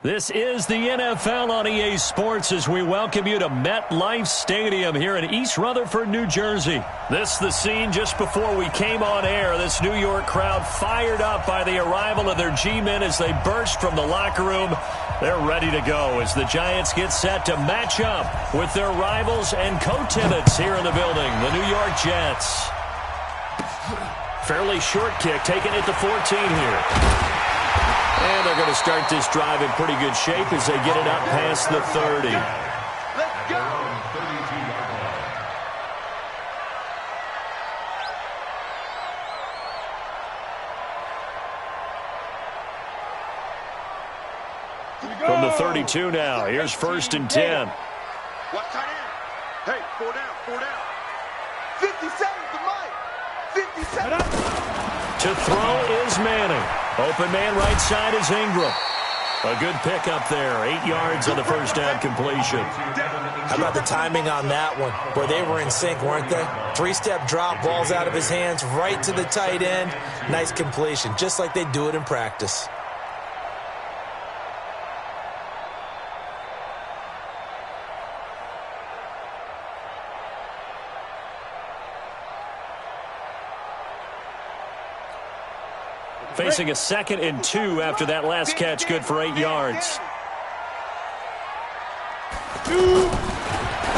This is the NFL on EA Sports as we welcome you to MetLife Stadium here in East Rutherford, New Jersey. This is the scene just before we came on air. This New York crowd fired up by the arrival of their G-men as they burst from the locker room. They're ready to go as the Giants get set to match up with their rivals and co-tenants here in the building, the New York Jets. Fairly short kick, taken at the 14 here. And they're going to start this drive in pretty good shape as they get it up past the 30. Let's go! From the 32 now, here's 1st and 10. What tight end? Hey, 4 down. 57 to Mike. 57. To throw is Manning. Open man right side is Ingram. A good pickup there. 8 yards on the first down completion. How about the timing on that one? Boy, they were in sync, weren't they? 3-step drop, balls out of his hands, right to the tight end. Nice completion, just like they do it in practice. Facing a 2nd and 2 after that last catch, good for 8 yards.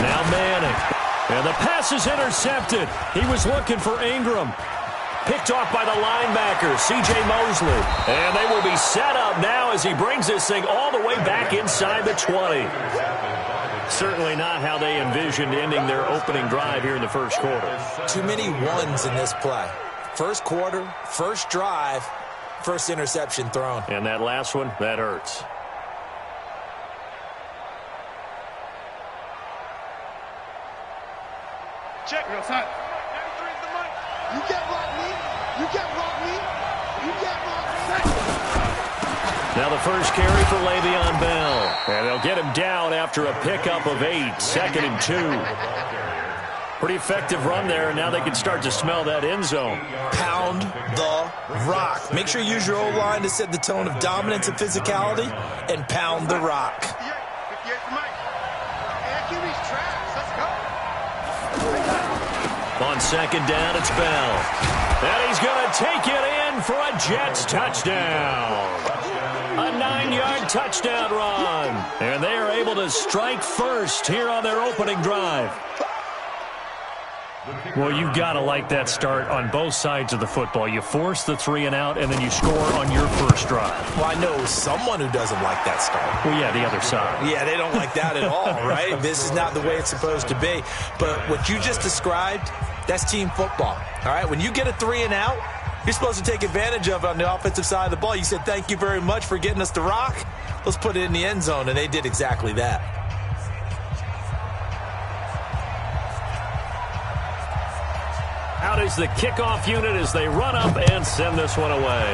Now Manning. And the pass is intercepted. He was looking for Ingram. Picked off by the linebacker, C.J. Mosley. And they will be set up now as he brings this thing all the way back inside the 20. Certainly not how they envisioned ending their opening drive here in the first quarter. Too many ones in this play. First quarter, first drive, first interception thrown. And that last one, that hurts. Check. Real side. You can't block me. You can't block me. You can't block me. Now the first carry for Le'Veon Bell. And they'll get him down after a pickup of 8. 2nd and 2. Pretty effective run there, and now they can start to smell that end zone. Pound the rock. Make sure you use your O-line to set the tone of dominance and physicality, and pound the rock. On 2nd down, it's Bell. And he's going to take it in for a Jets touchdown. A 9-yard touchdown run. And they are able to strike first here on their opening drive. Well, you've got to like that start on both sides of the football. You force the 3 and out, and then you score on your first drive. Well, I know someone who doesn't like that start. Well, yeah, the other side. Yeah, they don't like that at all, right? This is not the way it's supposed to be. But what you just described, that's team football, all right? When you get a 3 and out, you're supposed to take advantage of it on the offensive side of the ball. You said, thank you very much for getting us the rock. Let's put it in the end zone, and they did exactly that. Out is the kickoff unit as they run up and send this one away.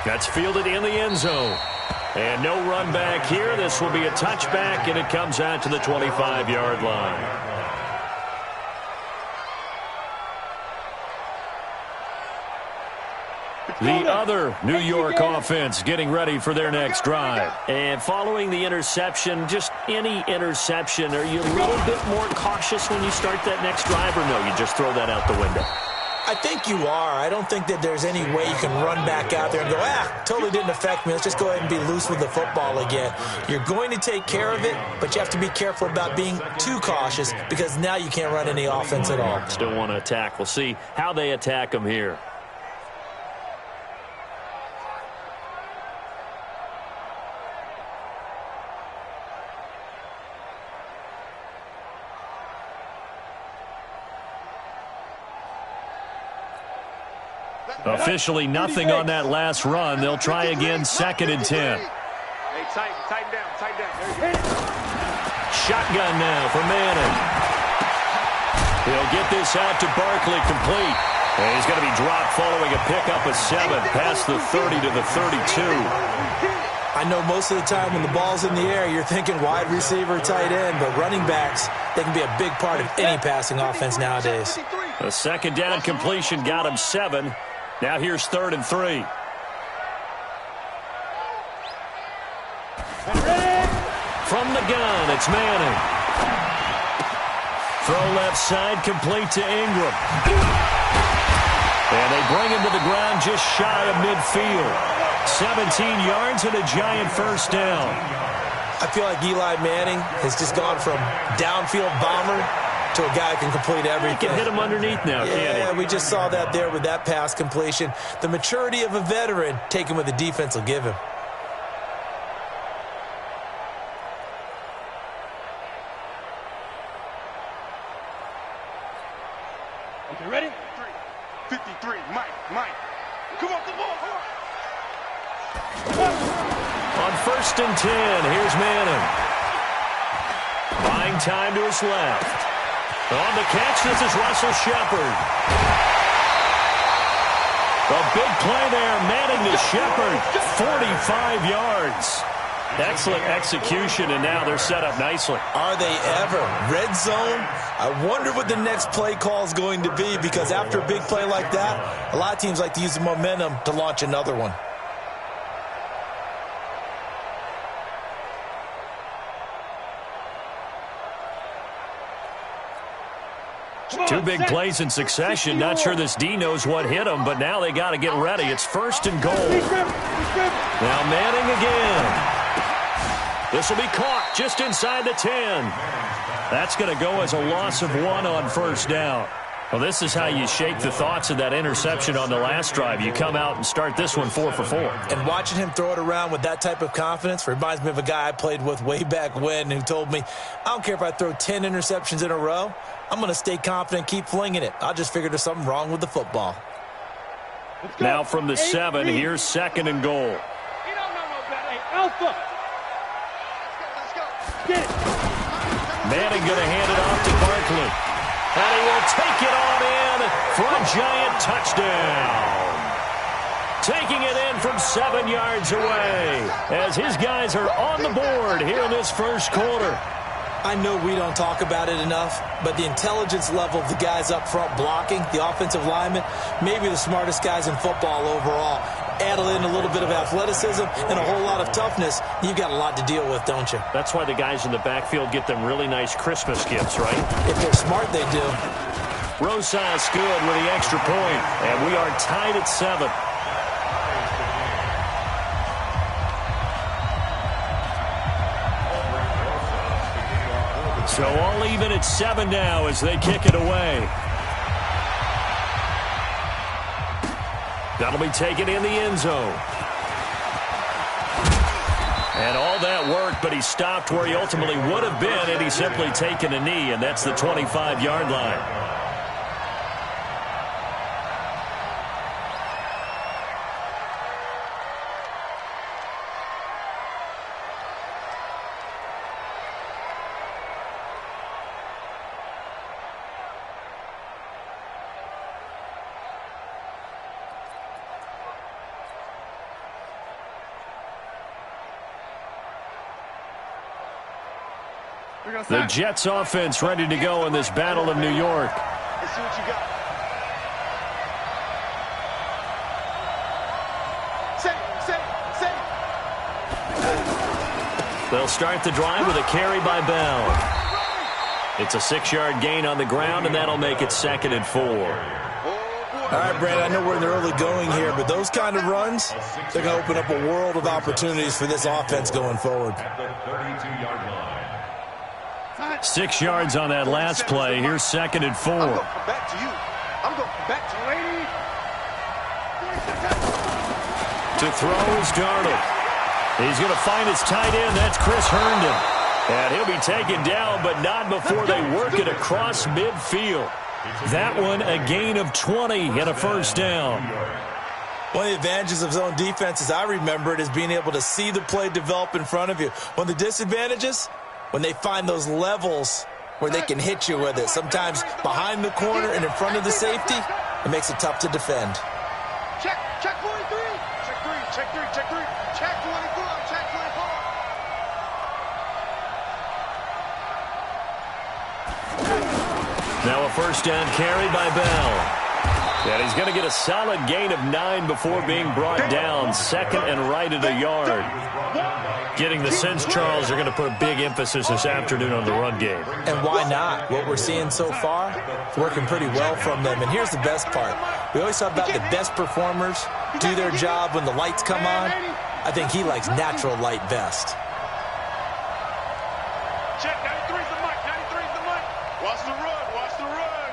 That's fielded in the end zone. And no run back here. This will be a touchback, and it comes out to the 25-yard line. The other New York offense getting ready for their next drive. And following the interception, just any interception, are you a little bit more cautious when you start that next drive, or no, you just throw that out the window? I think you are. I don't think that there's any way you can run back out there and go, totally didn't affect me. Let's just go ahead and be loose with the football again. You're going to take care of it, but you have to be careful about being too cautious because now you can't run any offense at all. Still want to attack. We'll see how they attack them here. Officially nothing on that last run. They'll try again, 2nd and 10. Hey, tighten down. There you go. Shotgun now for Manning. He'll get this out to Barkley complete. And he's going to be dropped following a pickup of 7 past the 30 to the 32. I know most of the time when the ball's in the air, you're thinking wide receiver, tight end, but running backs, they can be a big part of any passing offense nowadays. A second down completion got him 7. Now here's 3rd and 3. From the gun, it's Manning. Throw left side, complete to Ingram. And they bring him to the ground just shy of midfield. 17 yards and a giant first down. I feel like Eli Manning has just gone from downfield bomber to a guy who can complete everything. He can hit him underneath now, can't he? Yeah, we just saw that there with that pass completion. The maturity of a veteran taken what the defense will give him. Okay, ready? 53, Mike. Come on, come on. On 1st and 10, here's Manning. Buying time to his left. On the catch, this is Russell Shepard. A big play there, Manning to Shepard, 45 yards. Excellent execution, and now they're set up nicely. Are they ever? Red zone? I wonder what the next play call is going to be, because after a big play like that, a lot of teams like to use the momentum to launch another one. Two big plays in succession. Not sure this D knows what hit him, but now they got to get ready. It's 1st and goal. Now Manning again. This will be caught just inside the 10. That's going to go as a loss of 1 on 1st down. Well, this is how you shake the thoughts of that interception on the last drive. You come out and start this one 4 for 4. And watching him throw it around with that type of confidence reminds me of a guy I played with way back when who told me, I don't care if I throw 10 interceptions in a row. I'm going to stay confident, keep flinging it. I just figured there's something wrong with the football. Now from the 7, here's 2nd and goal. You don't know no better. Hey, Alpha. Get it. Manning going to hand it off to Barkley. And he will take it on in for a giant touchdown. Taking it in from 7 yards away as his guys are on the board here in this first quarter. I know we don't talk about it enough, but the intelligence level of the guys up front blocking, the offensive linemen, maybe the smartest guys in football overall. Add in a little bit of athleticism and a whole lot of toughness, you've got a lot to deal with, don't you? That's why the guys in the backfield get them really nice Christmas gifts, right? If they're smart, they do. Rosas good with the extra point, and we are tied at 7. So all even at 7 now as they kick it away. That'll be taken in the end zone. And all that work, but he stopped where he ultimately would have been had he simply taken a knee, and that's the 25-yard line. The Jets offense ready to go in this Battle of New York. Let's see what you got. Set. They'll start the drive with a carry by Bell. It's a 6-yard gain on the ground, and that'll make it 2nd and 4. All right, Brandon, I know we're in the early going here, but those kind of runs, they're going to open up a world of opportunities for this offense going forward. 6 yards on that last play. Here's 2nd and 4. I'm going back to you. I'm going back to you. To throw is Darnold. He's going to find his tight end. That's Chris Herndon. And he'll be taken down, but not before they work it across midfield. That one, a gain of 20 and a first down. One of the advantages of zone defense, as I remember it, is being able to see the play develop in front of you. One of the disadvantages, when they find those levels where they can hit you with it, sometimes behind the corner and in front of the safety, it makes it tough to defend. Check 43. Check 3. Check 3. Check 3. Check 24. Check Now a first down carry by Bell. And he's going to get a solid gain of 9 before being brought down. Second and right at a yard. Getting the sense, Charles, they're going to put a big emphasis this afternoon on the run game. And why not? What we're seeing so far, it's working pretty well from them. And here's the best part. We always talk about the best performers do their job when the lights come on. I think he likes natural light best. Check, 93's the mic, 93's the mic. Watch the run, watch the run.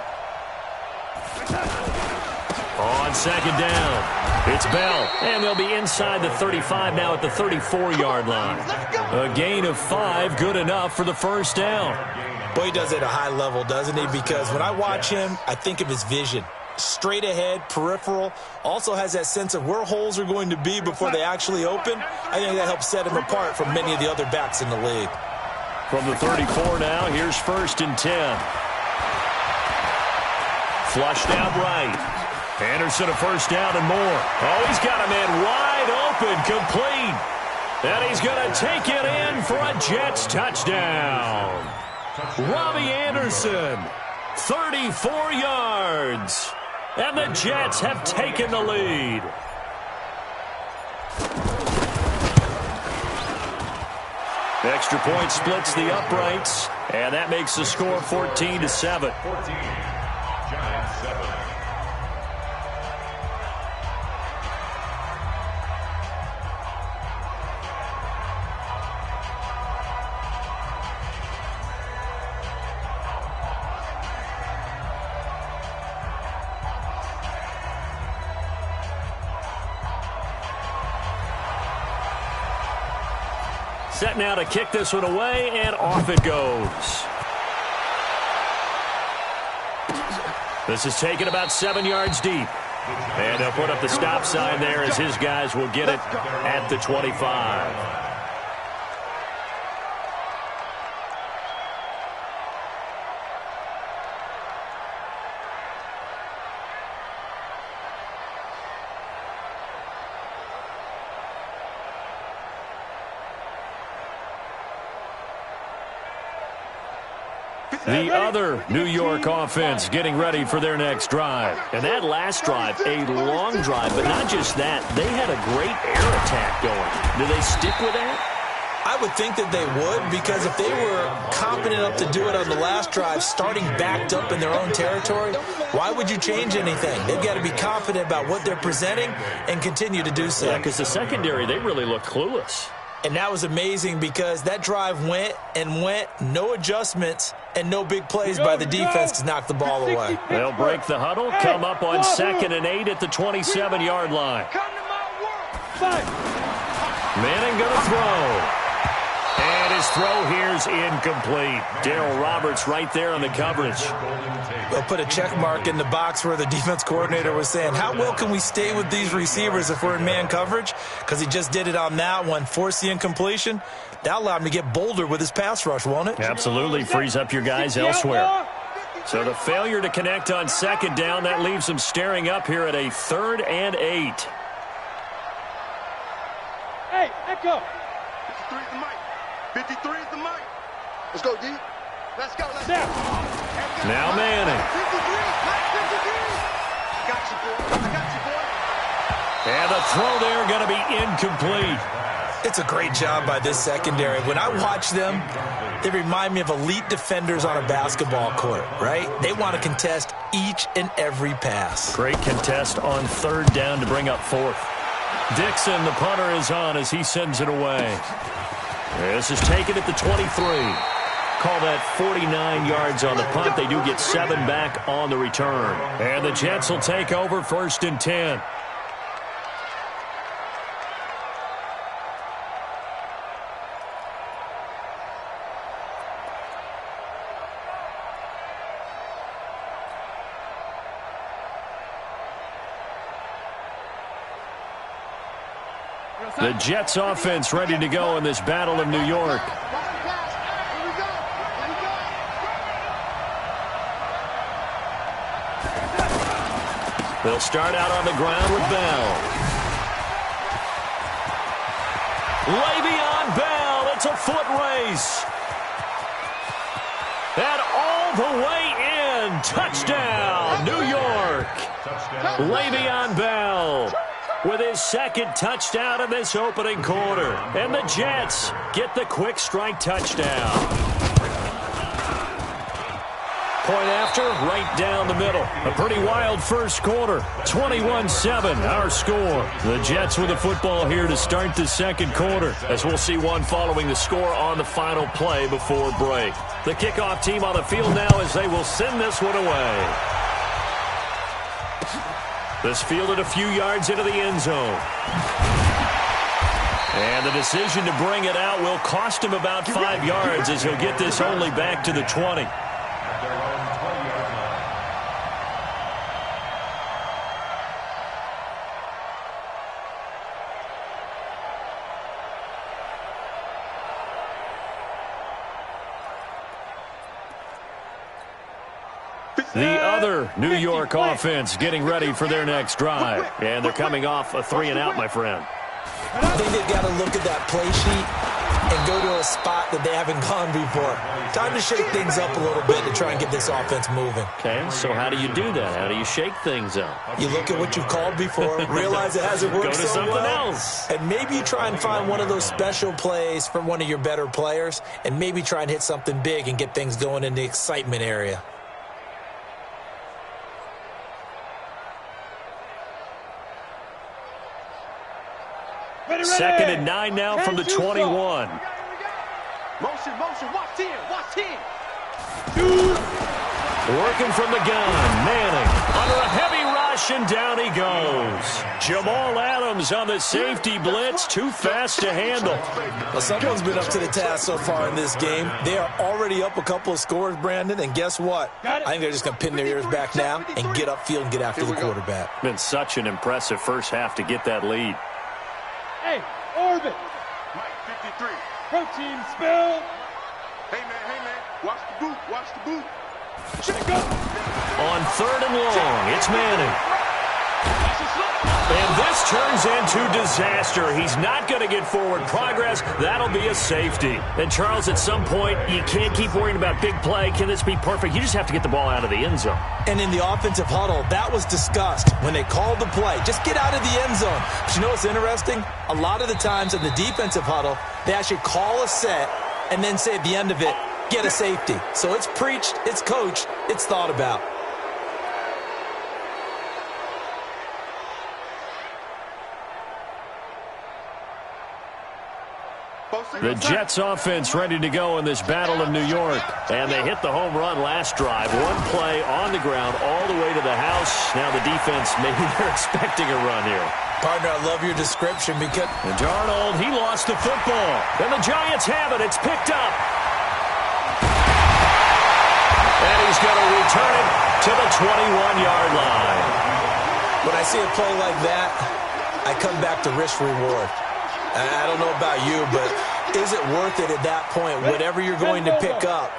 On second down, it's Bell, and they'll be inside the 35 now at the 34-yard line. A gain of 5, good enough for the first down. Boy, he does it at a high level, doesn't he? Because when I watch him, I think of his vision. Straight ahead, peripheral, also has that sense of where holes are going to be before they actually open. I think that helps set him apart from many of the other backs in the league. From the 34 now, here's first and 10. Flushed out right. Anderson a first down and more. Oh, he's got a man wide open, complete. And he's going to take it in for a Jets touchdown. Robbie Anderson, 34 yards. And the Jets have taken the lead. Extra point splits the uprights, and that makes the score 14-7. Set now to kick this one away, and off it goes. This is taken about 7 yards deep. And they'll put up the stop sign there as his guys will get it at the 25. The other New York offense getting ready for their next drive. And that last drive, a long drive, but not just that. They had a great air attack going. Do they stick with that? I would think that they would, because if they were confident enough to do it on the last drive, starting backed up in their own territory, why would you change anything? They've got to be confident about what they're presenting and continue to do so. Yeah, because the secondary, they really looked clueless. And that was amazing because that drive went and went, no adjustments, and no big plays by the defense to knock the ball away. They'll break the huddle, come up on 2nd and 8 at the 27-yard line. Manning going to throw. And his throw here's incomplete. Darryl Roberts right there on the coverage. They'll put a check mark in the box where the defense coordinator was saying, how well can we stay with these receivers if we're in man coverage? Because he just did it on that one, forced the incompletion. That allowed him to get bolder with his pass rush, won't it? Absolutely, frees up your guys elsewhere. So the failure to connect on 2nd down, that leaves them staring up here at a 3rd and 8. Hey, echo. 53 is the mic. 53 is the mic. Let's go, D. Let's go. Let's go. Now Manning. 53. I got you, boy. I got you, boy. And the throw there going to be incomplete. It's a great job by this secondary. When I watch them, they remind me of elite defenders on a basketball court, right? They want to contest each and every pass. Great contest on 3rd down to bring up 4th. Dixon, the punter, is on as he sends it away. This is taken at the 23. Call that 49 yards on the punt. They do get 7 back on the return. And the Jets will take over 1st and 10. The Jets offense ready to go in this Battle of New York. They'll start out on the ground with Bell. Le'Veon Bell, it's a foot race. And all the way in. Touchdown, New York. Le'Veon Bell with his second touchdown in this opening quarter. And the Jets get the quick strike touchdown. Point after, right down the middle. A pretty wild first quarter. 21-7, our score. The Jets with the football here to start the second quarter, as we'll see one following the score on the final play before break. The kickoff team on the field now as they will send this one away. This fielded a few yards into the end zone. And the decision to bring it out will cost him about 5 yards as he'll get this only back to the 20. The other New York offense getting ready for their next drive. And they're coming off a 3-and-out, my friend. I think they've got to look at that play sheet and go to a spot that they haven't gone before. Time to shake things up a little bit to try and get this offense moving. Okay, so how do you do that? How do you shake things up? You look at what you've called before, realize it hasn't worked so well. Go to something else. And maybe you try and find one of those special plays from one of your better players, and maybe try and hit something big and get things going in the excitement area. Second and 9 now from the 21. Motion, watch 10, watch 10. Working from the gun, Manning under a heavy rush, and down he goes. Jamal Adams on the safety blitz, too fast to handle. Well, someone's been up to the task so far in this game. They are already up a couple of scores, Brandon, and guess what? I think they're just going to pin their ears back now and get upfield and get after the quarterback. Been such an impressive first half to get that lead. Hey, Orbit. Mike 53. Protein spill. Hey, man, watch the boot, watch the boot. Check up. On 3rd and long, it's Manning. And this turns into disaster. He's not going to get forward progress. That'll be a safety. And, Charles, at some point, you can't keep worrying about big play. Can this be perfect? You just have to get the ball out of the end zone. And in the offensive huddle, that was discussed when they called the play. Just get out of the end zone. But you know what's interesting? A lot of the times in the defensive huddle, they actually call a set and then say at the end of it, get a safety. So it's preached, it's coached, it's thought about. The Jets offense ready to go in this battle of New York. And they hit the home run last drive. One play on the ground all the way to the house. Now the defense, maybe they're expecting a run here. Partner, I love your description because... And Darnold, he lost the football. And the Giants have it. It's picked up. And he's going to return it to the 21-yard line. When I see a play like that, I come back to risk reward. I don't know about you, but is it worth it at that point, whatever you're going to pick up,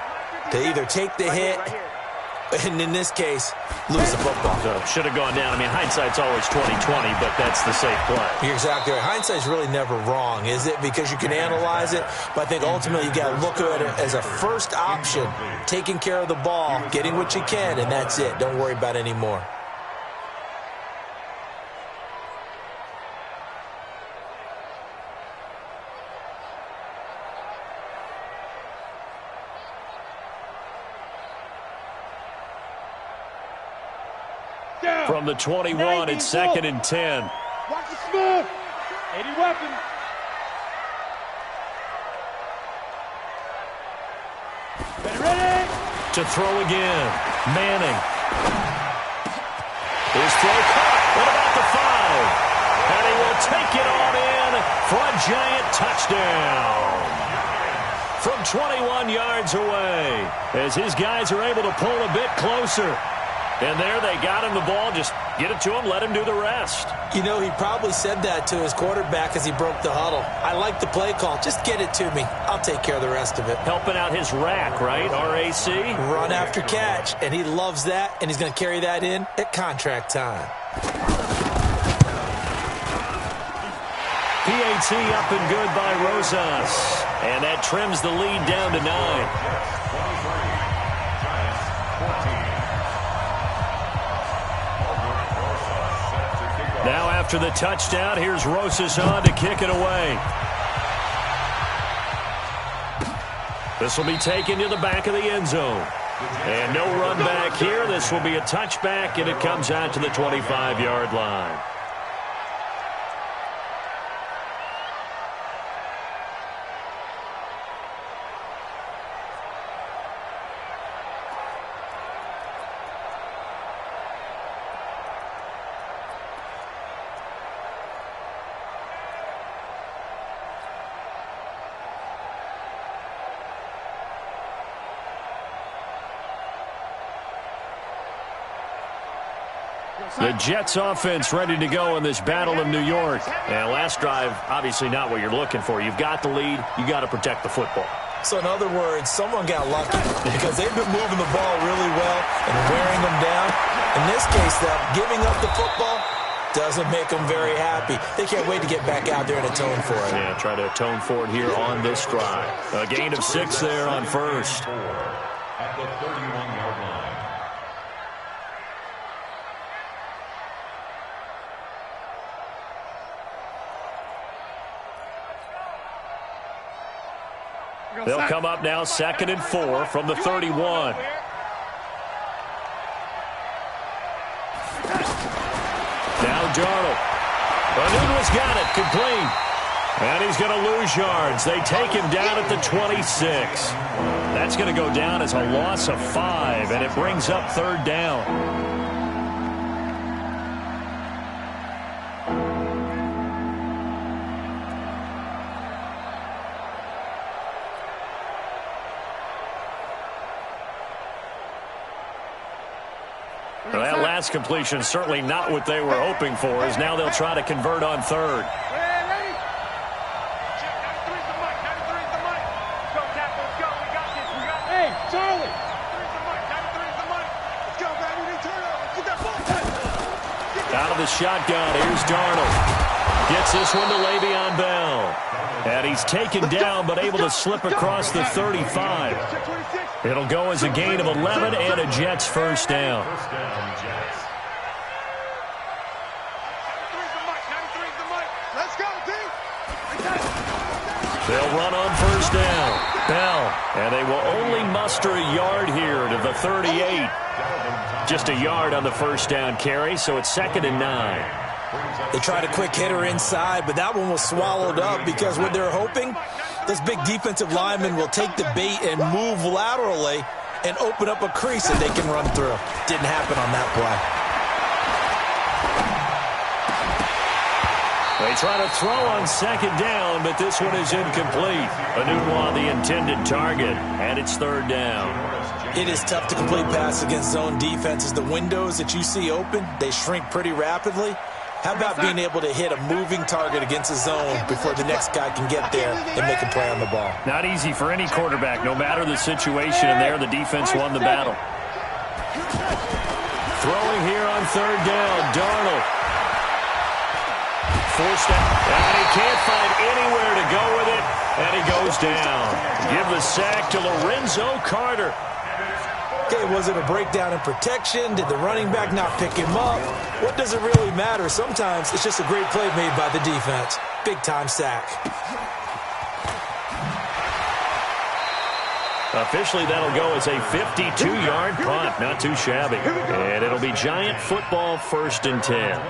to either take the hit, and in this case, lose the football? So should have gone down. I mean, hindsight's always 20/20, but that's the safe play. You're exactly right. Hindsight's really never wrong, is it? Because you can analyze it, but I think ultimately you got to look at it as a first option, taking care of the ball, getting what you can, and that's it. Don't worry about any more. From the 21, it's 2nd and 10. Watch the smooth. 80 weapon. Ready? To throw again. Manning. His throw caught. What about the 5? And he will take it on in for a giant touchdown. From 21 yards away, as his guys are able to pull a bit closer. And there they got him the ball. Just get it to him, let him do the rest. You know, he probably said that to his quarterback as he broke the huddle. I like the play call. Just get it to me. I'll take care of the rest of it. Helping out his rack, right? RAC? Run after catch. And he loves that, and he's going to carry that in at contract time. PAT up and good by Rosas. And that trims the lead down to 9. After the touchdown, here's Rosas on to kick it away. This will be taken to the back of the end zone. And no run back here. This will be a touchback, and it comes out to the 25-yard line. The Jets offense ready to go in this battle in New York. And last drive, obviously not what you're looking for. You've got the lead. You got to protect the football. So in other words, someone got lucky because they've been moving the ball really well and wearing them down. In this case, though, giving up the football doesn't make them very happy. They can't wait to get back out there and atone for it. Yeah, try to atone for it here on this drive. A gain of 6 there on first. At the 31-yard line. They'll come up now 2nd and 4 from the 31. Now Darnold. Nunez got it, complete. And he's going to lose yards. They take him down at the 26. That's going to go down as a loss of 5, and it brings up 3rd down. Well, that last completion certainly not what they were hoping for, as now they'll try to convert on 3rd. Out of the shotgun, here's Darnold. Gets this one to Le'Veon Bell. And he's taken down, but able to slip across the 35. It'll go as a gain of 11 and a Jets first down. They'll run on first down. Bell. And they will only muster a yard here to the 38. Just a yard on the first down carry, so it's 2nd and 9. They tried a quick hitter inside, but that one was swallowed up because what they're hoping, this big defensive lineman will take the bait and move laterally and open up a crease that they can run through. Didn't happen on that play. They try to throw on 2nd down, but this one is incomplete. Anunwa, the intended target, and it's 3rd down. It is tough to complete passes against zone defenses. The windows that you see open, they shrink pretty rapidly. How about being able to hit a moving target against a zone before the next guy can get there and make a play on the ball? Not easy for any quarterback, no matter the situation, and there the defense won the battle. Throwing here on 3rd down, Darnold. Forced out, and he can't find anywhere to go with it, and he goes down. Give the sack to Lorenzo Carter. Okay, was it a breakdown in protection? Did the running back not pick him up? What does it really matter? Sometimes it's just a great play made by the defense. Big-time sack. Officially, that'll go as a 52-yard punt. Not too shabby. And it'll be Giant football 1st and 10.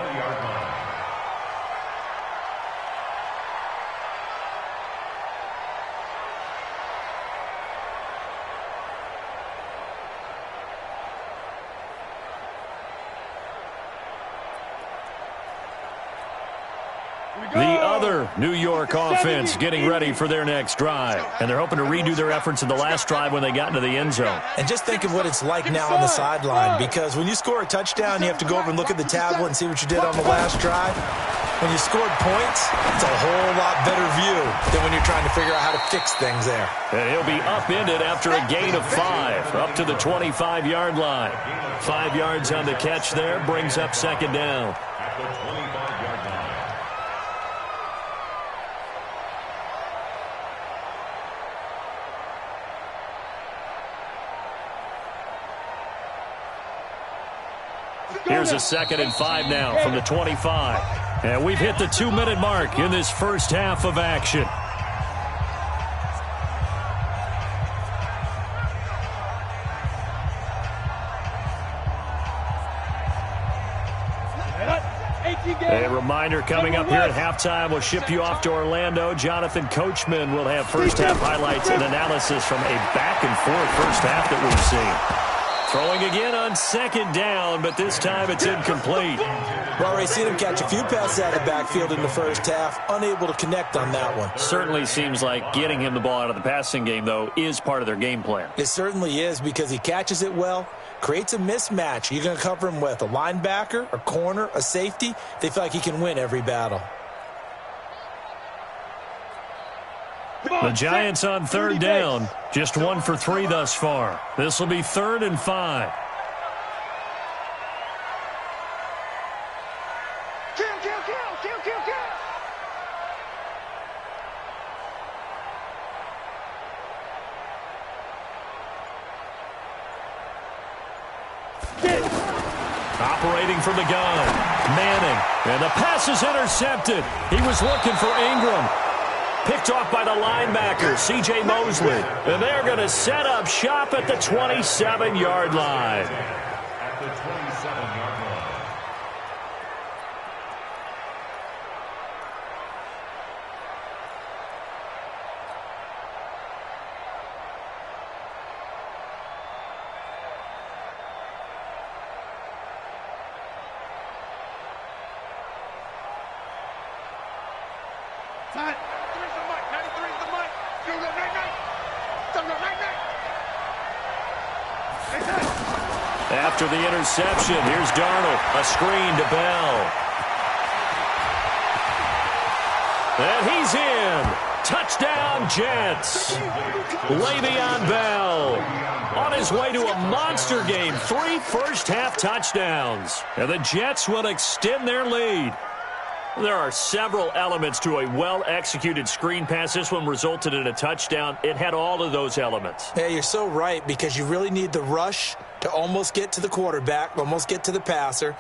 The other New York offense getting ready for their next drive. And they're hoping to redo their efforts in the last drive when they got into the end zone. And just think of what it's like now on the sideline, because when you score a touchdown, you have to go over and look at the tablet and see what you did on the last drive. When you scored points, it's a whole lot better view than when you're trying to figure out how to fix things there. And he'll be upended after a gain of 5, up to the 25-yard line. 5 yards on the catch there, brings up 2nd down. At the 25-yard line. Here's a 2nd and 5 now from the 25. And we've hit the 2-minute mark in this first half of action. A reminder coming up here at halftime. We'll ship you off to Orlando. Jonathan Coachman will have first half highlights and analysis from a back-and-forth first half that we've seen. Throwing again on second down, but this time it's incomplete. Well, Ray, seen him catch a few passes out of the backfield in the first half, unable to connect on that one. Certainly seems like getting him the ball out of the passing game, though, is part of their game plan. It certainly is, because he catches it well, creates a mismatch. You're going to cover him with a linebacker, a corner, a safety. They feel like he can win every battle. The Giants on third down. Just 1 for 3 thus far. This will be 3rd and 5. Kill, kill, kill, kill, kill, kill. Operating from the gun. Manning. And the pass is intercepted. He was looking for Ingram. Picked off by the linebacker, C.J. Mosley. And they're going to set up shop at the 27-yard line. At the 27-yard line. Time. 3's the mic. 93's the mic. Go, go, night, night. Go, go, night, night. Hey, time. After the interception, here's Darnold. A screen to Bell. And he's in. Touchdown, Jets. Le'Veon Bell on his way to a monster game. 3 first-half touchdowns. And the Jets will extend their lead. There are several elements to a well-executed screen pass. This one resulted in a touchdown. It had all of those elements. Yeah, you're so right, because you really need the rush to almost get to the quarterback, almost get to the passer.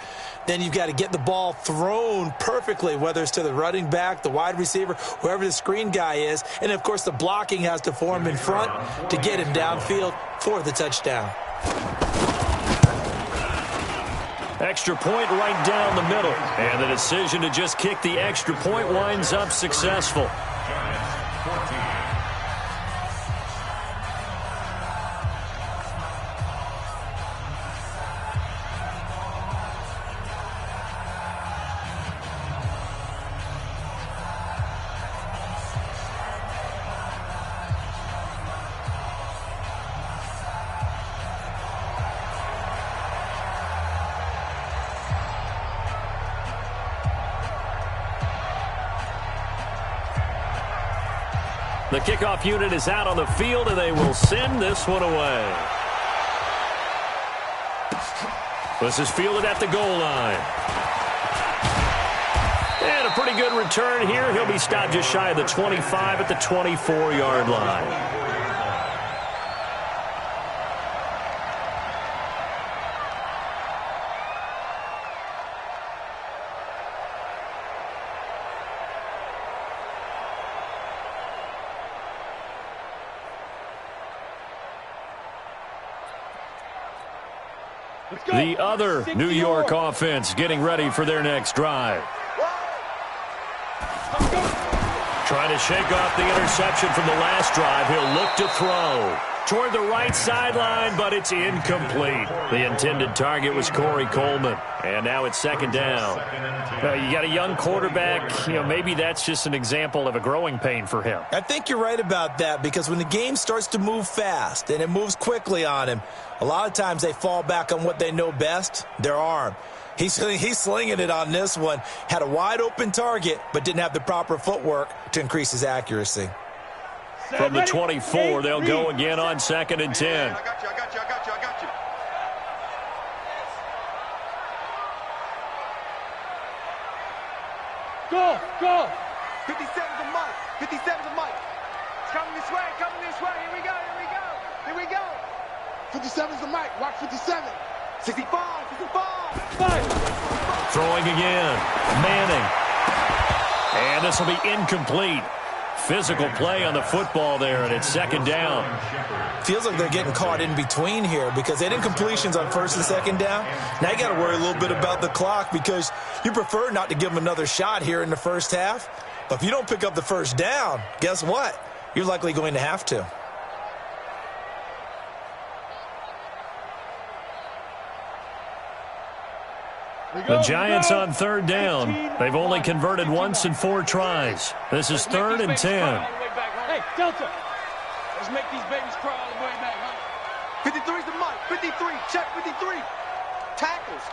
Then you've got to get the ball thrown perfectly, whether it's to the running back, the wide receiver, whoever the screen guy is. And, of course, the blocking has to form in front to get him downfield for the touchdown. Extra point right down the middle. And the decision to just kick the extra point winds up successful. Giants 14. The kickoff unit is out on the field, and they will send this one away. This is fielded at the goal line. And a pretty good return here. He'll be stopped just shy of the 25 at the 24-yard line. The other New York offense getting ready for their next drive. Trying to shake off the interception from the last drive. He'll look to throw toward the right sideline, but it's incomplete. The intended target was Corey Coleman. And now it's second down. You got a young quarterback. Maybe that's just an example of a growing pain for him. I think you're right about that, because when the game starts to move fast and it moves quickly on him, a lot of times they fall back on what they know best, their arm. He's slinging it on this one. Had a wide-open target, but didn't have the proper footwork to increase his accuracy. From the 24, they'll go again on 2nd and 10. I got you, I got you, I got you, I got you. Go, go. 57's a mic. 57's a mic. It's coming this way, coming this way. Here we go, here we go. Here we go. 57's the mic. Watch 57. 65, 65. Five. Throwing again. Manning. And this will be incomplete. Physical play on the football there, and it's second down. Feels like they're getting caught in between here because they did incompletions on first and second down. Now you got to worry a little bit about the clock because you prefer not to give them another shot here in the first half. But if you don't pick up the first down, guess what? You're likely going to have to. The Giants on third down. They've only converted once in 4 tries. This is 3rd and 10. Hey, Delta. Let's make these babies cry all the way back, huh? 53's the Mike. 53. Check 53. Tackles.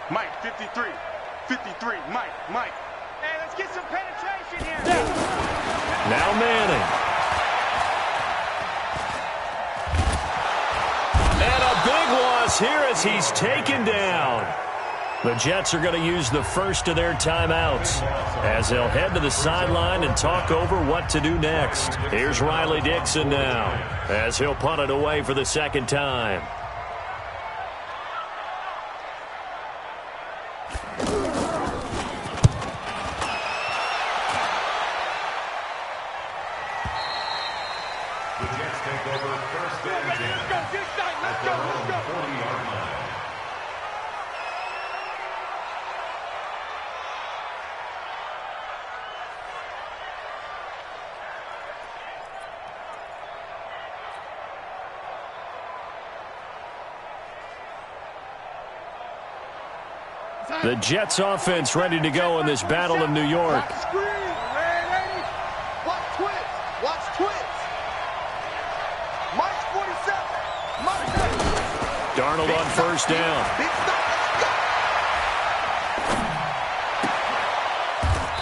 Mike, 53. 53. Mike. Hey, let's get some penetration here. Now Manning. And a big loss here as he's taken down. The Jets are going to use the first of their timeouts as they'll head to the sideline and talk over what to do next. Here's Riley Dixon now as he'll punt it away for the second time. The Jets take over first and 10 at their own 40-yard line. The Jets offense ready to go in this battle in New York. Scrim. Ready. Watch twins. March 47. Darnold on first down.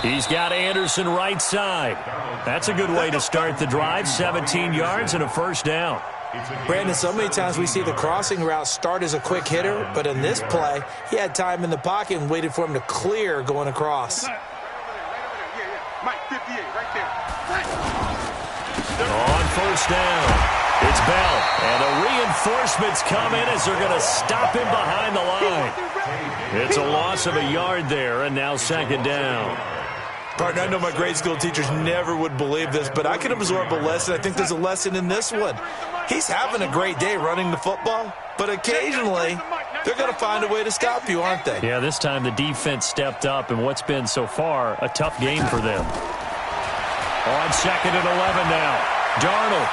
He's got Anderson right side. That's a good way to start the drive. 17 yards and a first down. Brandon, so many times we see the crossing route start as a quick hitter, but in this play, he had time in the pocket and waited for him to clear going across. Right over there. Yeah. Mike, 58, right there. On first down, it's Bell. And the reinforcements come in as they're going to stop him behind the line. It's a loss of a yard there, and now second down. Partner, I know my grade school teachers never would believe this, but I can absorb a lesson. I think there's a lesson in this one. He's having a great day running the football, but occasionally they're going to find a way to stop you, aren't they? Yeah, this time the defense stepped up in what's been so far a tough game for them. On second and 11 now. Darnold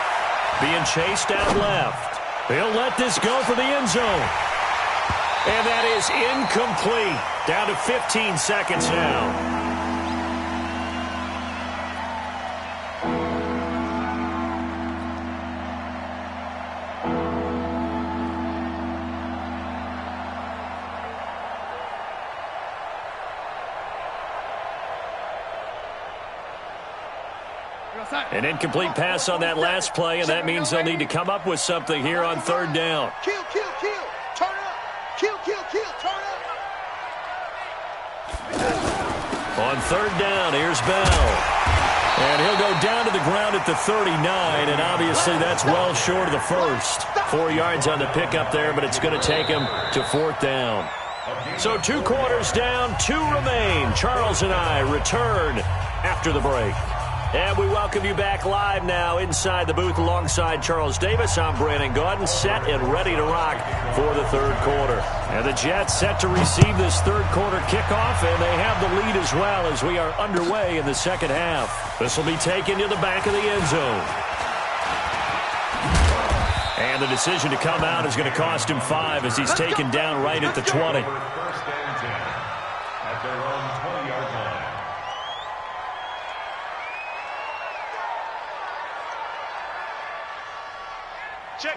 being chased out left. He'll let this go for the end zone. And that is incomplete. Down to 15 seconds now. An incomplete pass on that last play, and that means they'll need to come up with something here on third down. Kill. Turn up. Kill. Turn up. On third down, here's Bell. And he'll go down to the ground at the 39, and obviously that's well short of the first. 4 yards on the pickup there, but it's going to take him to fourth down. So 2 quarters down, 2 remain. Charles and I return after the break. And we welcome you back live now inside the booth alongside Charles Davis. I'm Brandon Gaudin, set and ready to rock for the third quarter. And the Jets set to receive this third quarter kickoff, and they have the lead as well as we are underway in the second half. This will be taken to the back of the end zone. And the decision to come out is going to cost him 5 as he's taken down right at the 20. First and 10 at their own 20-yard line.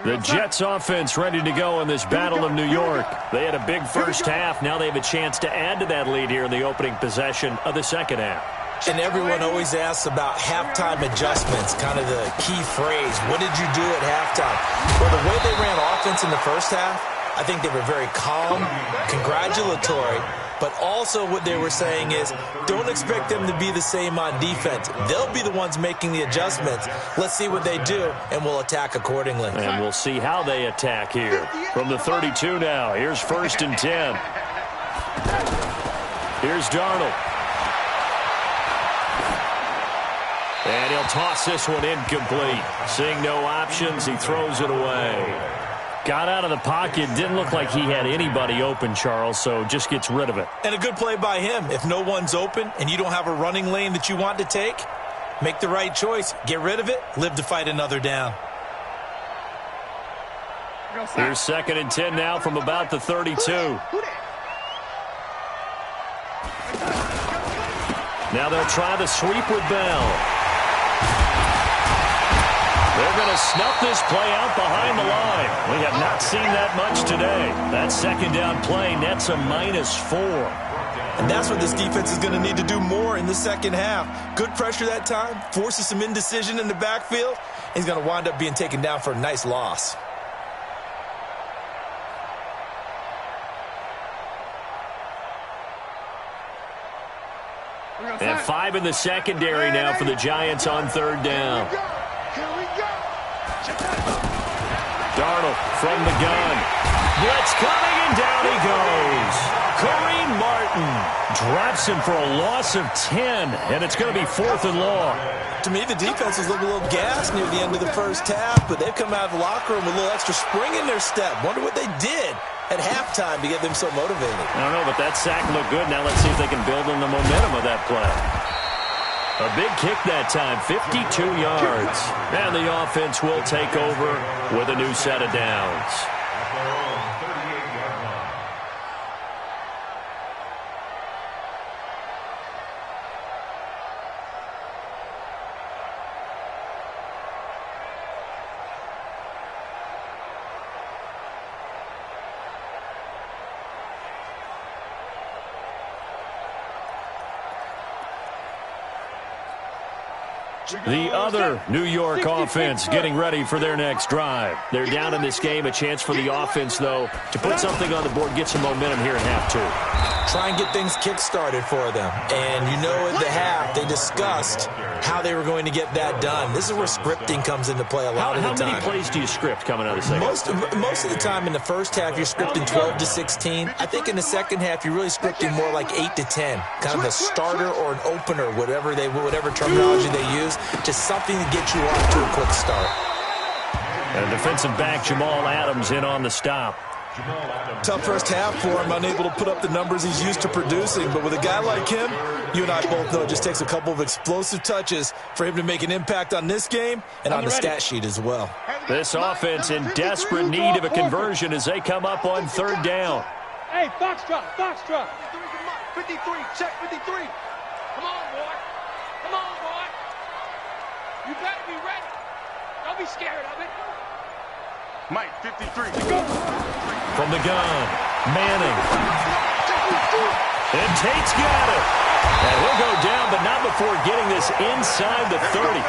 The Jets offense ready to go in this battle of New York. They had a big first half. Now they have a chance to add to that lead here in the opening possession of the second half. And everyone always asks about halftime adjustments, kind of the key phrase. What did you do at halftime? Well, the way they ran offense in the first half, I think they were very calm, congratulatory, but also what they were saying is don't expect them to be the same on defense. They'll be the ones making the adjustments. Let's see what they do, and we'll attack accordingly. And we'll see how they attack here. From the 32 now, here's first and 10. Here's Darnold. And he'll toss this one incomplete. Seeing no options, he throws it away. Got out of the pocket. Didn't look like he had anybody open, Charles, so just gets rid of it. And a good play by him. If no one's open and you don't have a running lane that you want to take, make the right choice. Get rid of it. Live to fight another down. Here's 2nd and 10 now from about the 32. Now they'll try the sweep with Bell. They're going to snuff this play out behind the line. We have not seen that much today. That 2nd down play nets a -4. And that's what this defense is going to need to do more in the second half. Good pressure that time, forces some indecision in the backfield. He's going to wind up being taken down for a nice loss. And 5 in the secondary now for the Giants on 3rd down. Darnold from the gun. Blitz coming, and down he goes. Kareem Martin drops him for a loss of 10, and it's going to be 4th and long. To me, the defense was looking a little gassed near the end of the first half, but they've come out of the locker room with a little extra spring in their step. Wonder what they did at halftime to get them so motivated. I don't know, but that sack looked good. Now let's see if they can build on the momentum of that play. A big kick that time, 52 yards. And the offense will take over with a new set of downs. The other New York offense getting ready for their next drive. They're down in this game. A chance for the offense, though, to put something on the board, get some momentum here in half 2. Try and get things kick-started for them. And you know at the half, they discussed how they were going to get that done. This is where scripting comes into play a lot of the time. How many plays do you script coming out of the second? Most of the time in the first half, you're scripting 12 to 16. I think in the second half, you're really scripting more like 8 to 10. Kind of a starter or an opener, whatever terminology they use. Just something to get you off to a quick start. And defensive back Jamal Adams in on the stop. Tough first half for him, unable to put up the numbers he's used to producing. But with a guy like him, you and I both know it just takes a couple of explosive touches for him to make an impact on this game and on the stat sheet as well. This offense in desperate need of a conversion as they come up on 3rd down. Hey, box drop. 53, check 53. Come on, boy. You better be ready. Don't be scared of it. Mike, 53. From the gun, Manning. And Tate's got it. And he'll go down, but not before getting this inside the 30.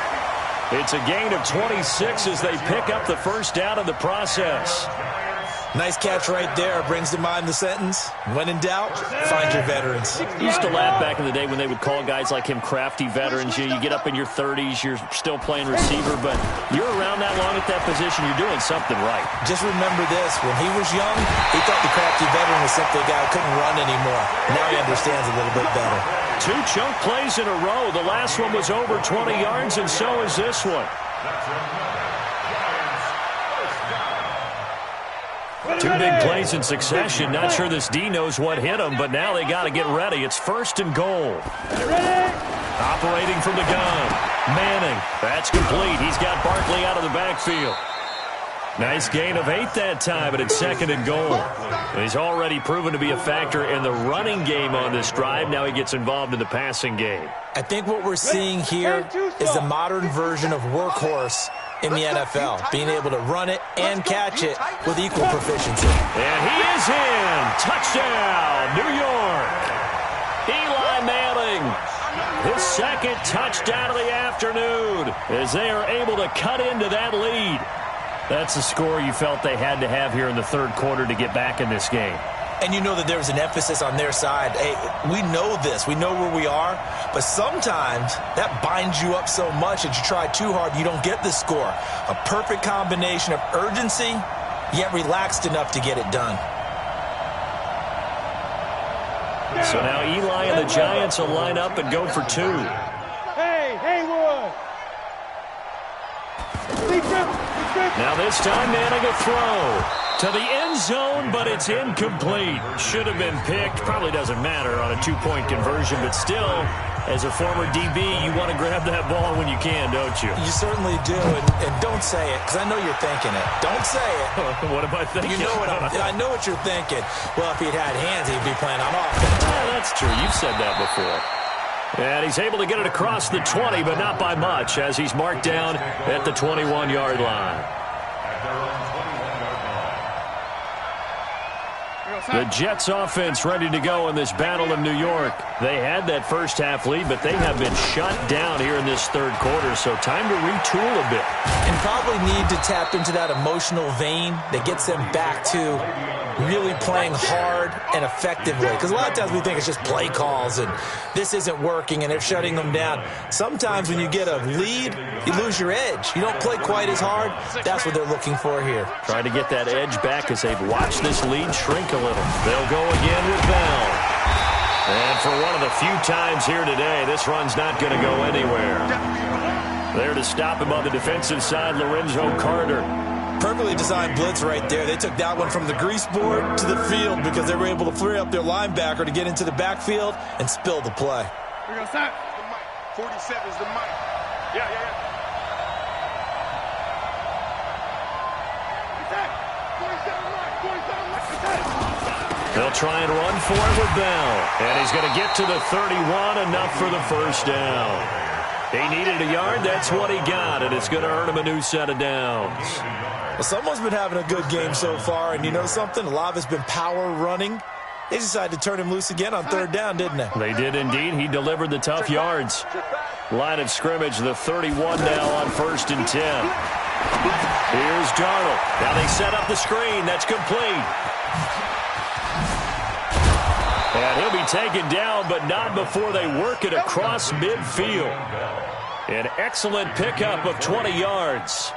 It's a gain of 26 as they pick up the first down in the process. Nice catch right there. Brings to mind the sentence, when in doubt, find your veterans. Used to laugh back in the day when they would call guys like him crafty veterans. You get up in your 30s, you're still playing receiver, but you're around that long at that position, you're doing something right. Just remember this, when he was young, he thought the crafty veteran was simply a guy who couldn't run anymore. Now he understands a little bit better. 2 chunk plays in a row. The last one was over 20 yards, and so is this one. 2 big plays in succession. Not sure this D knows what hit him, but now they got to get ready. It's 1st and goal. Operating from the gun. Manning. That's complete. He's got Barkley out of the backfield. Nice gain of 8 that time, but it's 2nd and goal. And he's already proven to be a factor in the running game on this drive. Now he gets involved in the passing game. I think what we're seeing here is the modern version of workhorse in the NFL, being able to run it and catch it with equal proficiency. And he is in. Touchdown, New York. Eli Manning, his 2nd touchdown of the afternoon as they are able to cut into that lead. That's the score you felt they had to have here in the 3rd quarter to get back in this game. And you know that there's an emphasis on their side. Hey, we know this. We know where we are. But sometimes that binds you up so much that you try too hard, you don't get the score. A perfect combination of urgency, yet relaxed enough to get it done. So now Eli and the Giants will line up and go for 2. Hey, Haywood. Now this time Manning a throw to the end zone, but it's incomplete. Should have been picked. Probably doesn't matter on a two-point conversion, but still, as a former DB, you want to grab that ball when you can, don't you? You certainly do, and don't say it, because I know you're thinking it. Don't say it. What am I thinking? You know what I know what you're thinking. Well, if he'd had hands, he'd be playing on offense. Yeah, that's true. You've said that before. And he's able to get it across the 20, but not by much, as he's marked down at the 21-yard line. The Jets offense ready to go in this battle in New York. They had that first half lead, but they have been shut down here in this third quarter, so time to retool a bit. And probably need to tap into that emotional vein that gets them back to really playing hard and effectively. Because a lot of times we think it's just play calls and this isn't working and they're shutting them down. Sometimes when you get a lead, you lose your edge. You don't play quite as hard. That's what they're looking for here. Trying to get that edge back as they've watched this lead shrink a little. They'll go again with Bell. And for one of the few times here today, this run's not going to go anywhere. There to stop him on the defensive side, Lorenzo Carter. Perfectly designed blitz right there. They took that one from the grease board to the field because they were able to free up their linebacker to get into the backfield and spill the play. We're going to start. 47's the mic. Yeah. They'll try and run for it with Bell. And he's going to get to the 31, enough for the first down. He needed a yard, that's what he got, and it's going to earn him a new set of downs. Well, someone's been having a good game so far, and you know something? A lot of it's been power running. They decided to turn him loose again on third down, didn't they? They did indeed. He delivered the tough yards. Line of scrimmage, the 31 now on 1st and 10. Here's Darnold. Now they set up the screen. That's complete. And he'll be taken down, but not before they work it across midfield. An excellent pickup of 20 yards.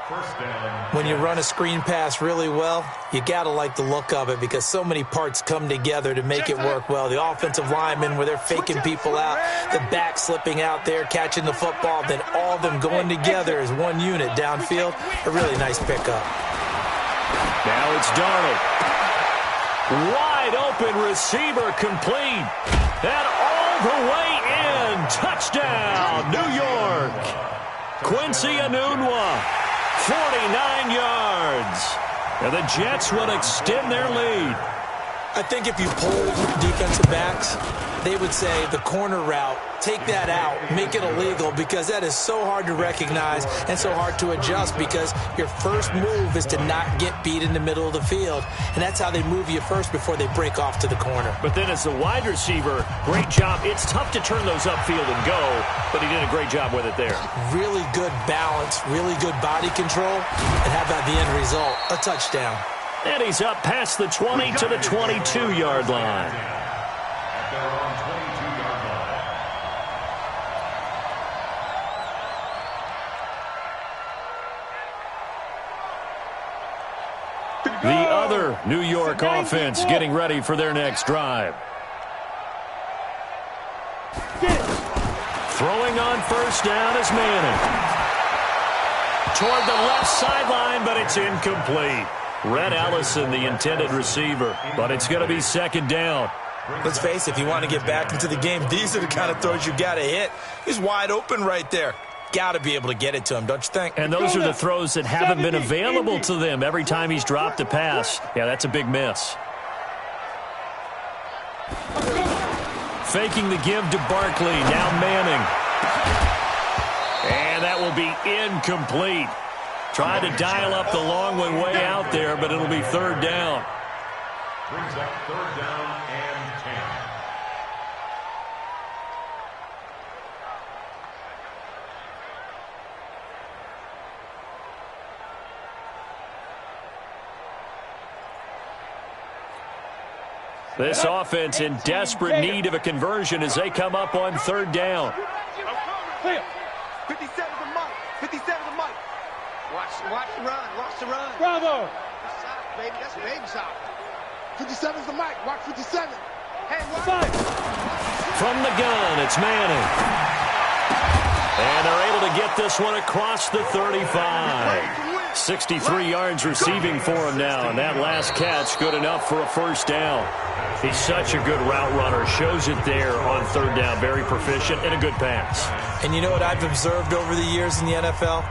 When you run a screen pass really well, you got to like the look of it because so many parts come together to make it work well. The offensive linemen where they're faking people out, the back slipping out there, catching the football, then all of them going together as one unit downfield. A really nice pickup. Now it's Darnold. Wide open receiver complete. And all the way in. Touchdown, New York. Quincy Enunwa, 49 yards. And the Jets will extend their lead. I think if you polled defensive backs, they would say the corner route, take that out, make it illegal, because that is so hard to recognize and so hard to adjust because your first move is to not get beat in the middle of the field. And that's how they move you first before they break off to the corner. But then as the wide receiver, great job. It's tough to turn those upfield and go, but he did a great job with it there. Really good balance, really good body control, and how about the end result? A touchdown. And he's up past the 20 to the 22-yard line. The other New York offense getting ready for their next drive. Throwing on first down is Manning. Toward the left sideline, but it's incomplete. Red Allison, the intended receiver, but it's going to be second down. Let's face it, if you want to get back into the game, these are the kind of throws you got to hit. He's wide open right there. Got to be able to get it to him, don't you think? And those are the throws that haven't been available to them every time he's dropped a pass. Yeah, that's a big miss. Faking the give to Barkley, now Manning. And that will be incomplete. Tried to dial up the long one way out there, but it'll be third down. Brings up third down and 10. This offense in desperate need of a conversion as they come up on third down. 57 the mic. 57 the mic. Watch the run. Watch the run. Bravo. Baby, that's baby shot. 57's the mic. Watch 57. Hey, watch. From the gun, it's Manning. And they're able to get this one across the 35. 63 yards receiving for him now, and that last catch good enough for a first down. He's such a good route runner. Shows it there on third down. Very proficient and a good pass. And you know what I've observed over the years in the NFL?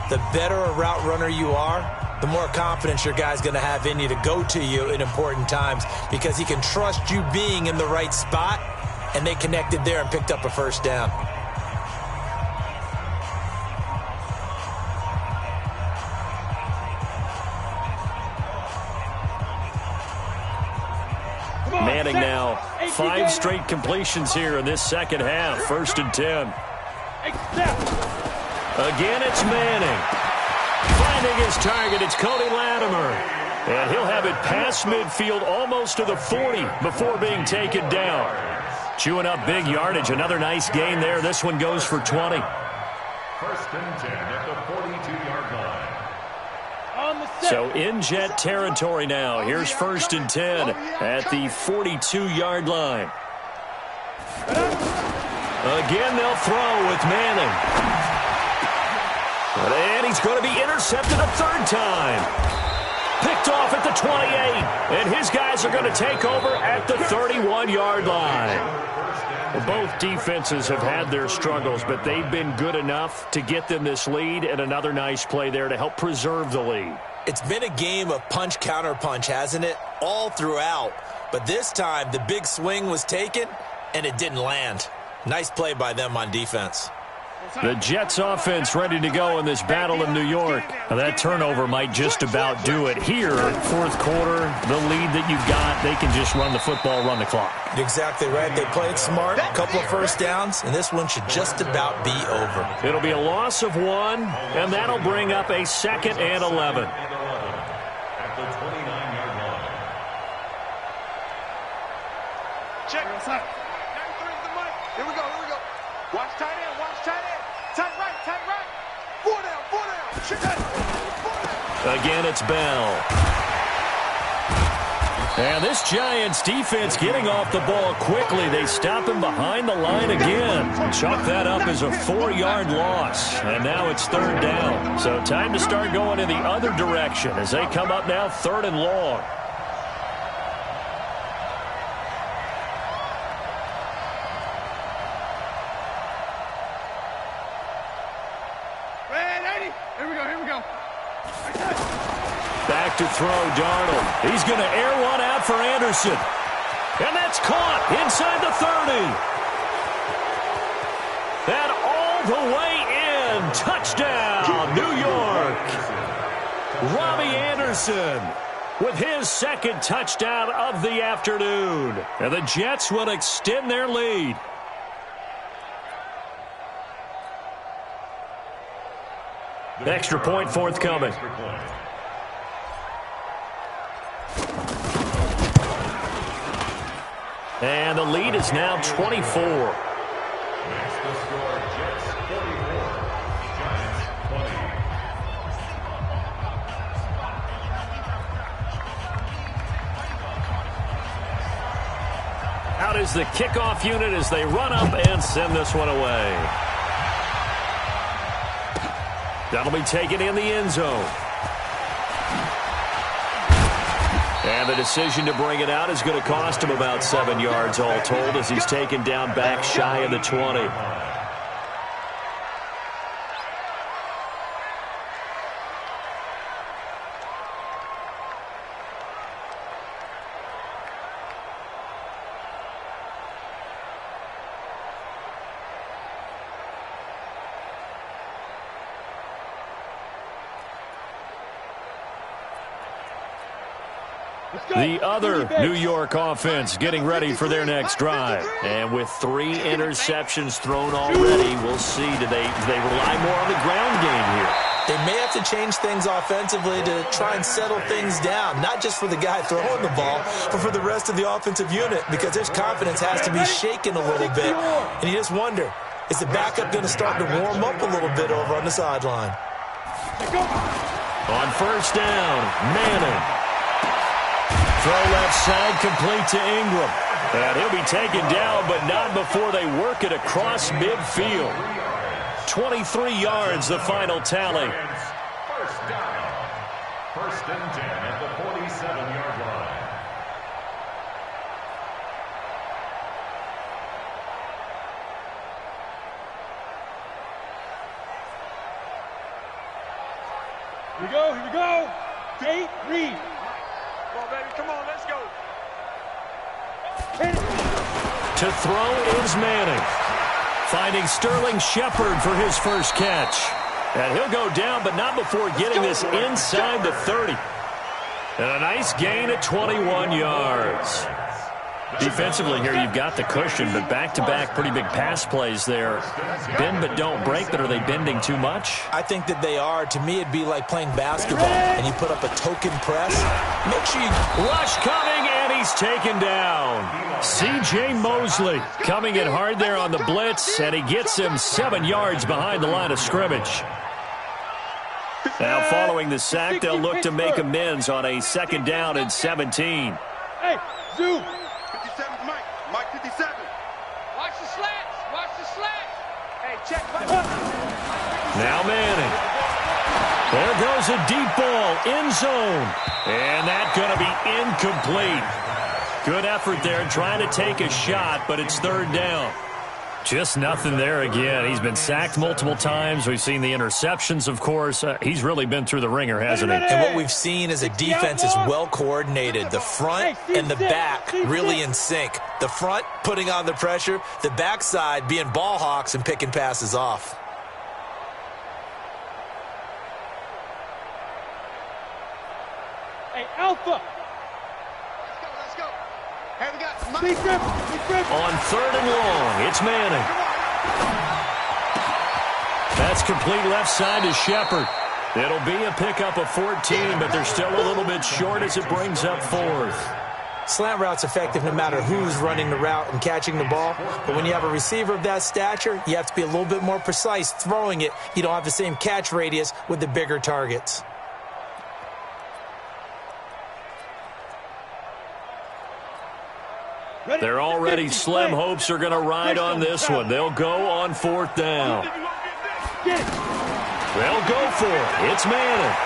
The better a route runner you are, the more confidence your guy's going to have in you to go to you in important times because he can trust you being in the right spot, and they connected there and picked up a first down. Manning now 5 straight completions here in this second half. 1st and 10. Again, it's Manning. Finding his target, it's Cody Latimer. And he'll have it past midfield almost to the 40 before being taken down. Chewing up big yardage. Another nice gain there. This one goes for 20. 1st and 10 at the 42-yard line. So in Jet territory now. Here's 1st and 10 at the 42-yard line. Again, they'll throw with Manning. And he's going to be intercepted a 3rd time. Picked off at the 28. And his guys are going to take over at the 31-yard line. Well, both defenses have had their struggles, but they've been good enough to get them this lead, and another nice play there to help preserve the lead. It's been a game of punch-counter-punch, hasn't it? All throughout. But this time, the big swing was taken, and it didn't land. Nice play by them on defense. The Jets offense ready to go in this battle in New York. Now, that turnover might just about do it. Here, 4th quarter, the lead that you've got, they can just run the football, run the clock. Exactly right. They played smart, a couple of first downs, and this one should just about be over. It'll be a loss of 1, and that'll bring up a 2nd and 11. At the 29-yard line. Check. Here we go. Watch tight end. Tight right. 4 down. Check that. 4 down. Again, it's Bell. And this Giants defense getting off the ball quickly. They stop him behind the line again. Chalk that up as a 4-yard loss. And now it's 3rd down. So time to start going in the other direction as they come up now 3rd and long. Back to throw, Darnold. He's going to air one out for Anderson. And that's caught inside the 30. And all the way in. Touchdown, New York. Robbie Anderson with his 2nd touchdown of the afternoon. And the Jets will extend their lead. Extra point forthcoming. And the lead is now 24. Makes the score Jets 44, Giants 20. Out is the kickoff unit as they run up and send this one away. That'll be taken in the end zone. And the decision to bring it out is going to cost him about 7 yards all told as he's taken down back shy of the 20. The other New York offense getting ready for their next drive. And with 3 interceptions thrown already, we'll see. Do they rely more on the ground game here? They may have to change things offensively to try and settle things down, not just for the guy throwing the ball, but for the rest of the offensive unit, because their confidence has to be shaken a little bit. And you just wonder, is the backup going to start to warm up a little bit over on the sideline? On 1st down, Manning. Throw left side, complete to Ingram. And he'll be taken down, but not before they work it across midfield. 23 yards, the final tally. First down. and 10 at the 47-yard line. Here we go, here we go. Jay, read. Come on, baby, come on, let's go. To throw is Manning. Finding Sterling Shepard for his first catch. And he'll go down, but not before getting this inside the 30. And a nice gain at 21 yards. Defensively here, you've got the cushion, but back-to-back pretty big pass plays there. Bend but don't break, but are they bending too much? I think that they are. To me, it'd be like playing basketball, and you put up a token press. Make sure you... Rush coming, and he's taken down. C.J. Mosley coming in hard there on the blitz, and he gets him 7 yards behind the line of scrimmage. Now, following the sack, they'll look to make amends on a 2nd down and 17. Hey, Zoo. 57, Mike 57. Watch the slants. Watch the slants. Hey, check. Now Manning. There goes a deep ball, end zone. And that's going to be incomplete. Good effort there, trying to take a shot, but it's 3rd down. Just nothing there again. He's been sacked multiple times. We've seen the interceptions, of course. He's really been through the ringer, hasn't he? And what we've seen is a defense is well coordinated. The front and the back really in sync. The front putting on the pressure. The backside being ball hawks and picking passes off. Hey, Alpha. Let's go. Hey, we got Big Grip. On 3rd and long, it's Manning. That's complete left side to Shepard. It'll be a pickup of 14, but they're still a little bit short as it brings up 4th. Slant route's effective no matter who's running the route and catching the ball. But when you have a receiver of that stature, you have to be a little bit more precise throwing it. You don't have the same catch radius with the bigger targets. They're already slim hopes are going to ride on this one. They'll go on 4th down. They'll go for it. It's Manning.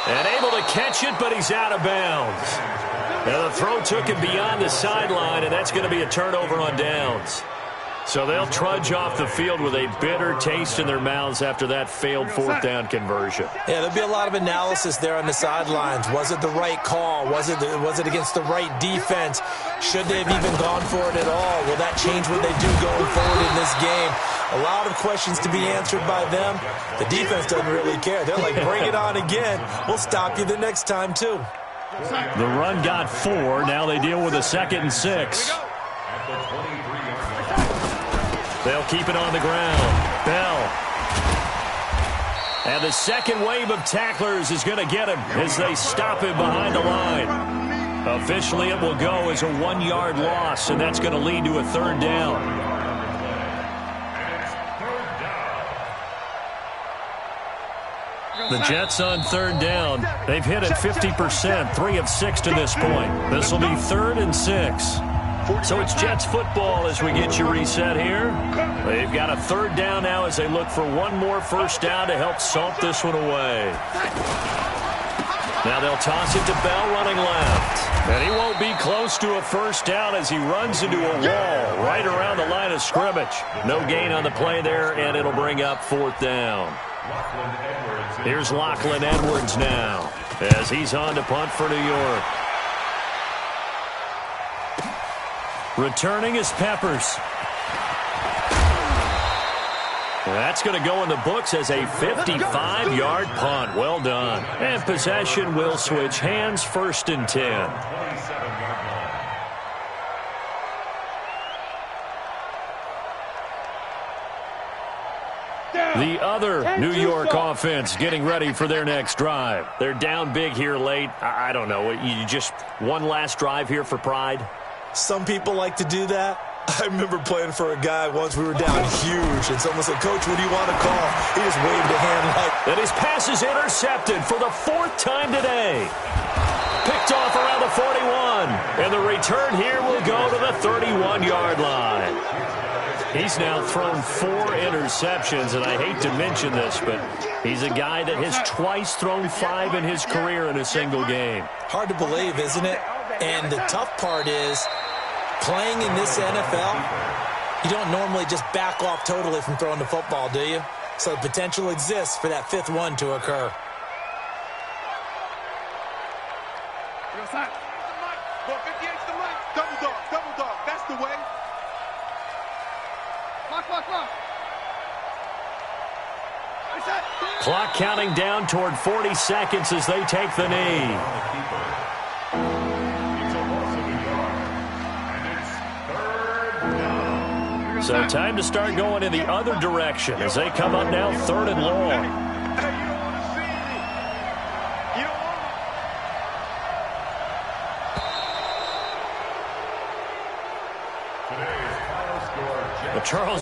And able to catch it, but he's out of bounds. And the throw took him beyond the sideline, and that's going to be a turnover on downs. So they'll trudge off the field with a bitter taste in their mouths after that failed 4th down conversion. Yeah, there'll be a lot of analysis there on the sidelines. Was it the right call? Was it against the right defense? Should they have even gone for it at all? Will that change what they do going forward in this game? A lot of questions to be answered by them. The defense doesn't really care. They're like, bring it on again. We'll stop you the next time, too. The run got 4. Now they deal with a 2nd and 6. They'll keep it on the ground. Bell. And the second wave of tacklers is going to get him as they stop him behind the line. Officially, it will go as a 1-yard loss, and that's going to lead to a 3rd down. The Jets on 3rd down. They've hit it 50%, 3 of 6 to this point. This will be 3rd and 6. So it's Jets football as we get you reset here. They've got a 3rd down now as they look for one more first down to help salt this one away. Now they'll toss it to Bell running left. And he won't be close to a first down as he runs into a wall right around the line of scrimmage. No gain on the play there, and it'll bring up 4th down. Here's Lachlan Edwards now as he's on to punt for New York. Returning is Peppers. That's going to go in the books as a 55-yard punt. Well done. And possession will switch hands, 1st and 10. The other New York offense getting ready for their next drive. They're down big here late. I don't know. You just one last drive here for pride? Some people like to do that. I remember playing for a guy once. We were down huge, and someone said, Coach, what do you want to call? He just waved a hand like... And his pass is intercepted for the 4th time today. Picked off around the 41. And the return here will go to the 31-yard line. He's now thrown 4 interceptions, and I hate to mention this, but he's a guy that has twice thrown 5 in his career in a single game. Hard to believe, isn't it? And the tough part is, playing in this NFL, you don't normally just back off totally from throwing the football, do you? So the potential exists for that 5th one to occur. Double dog. That's the way. Clock counting down toward 40 seconds as they take the knee. So time to start going in the other direction as they come up now 3rd and long. Charles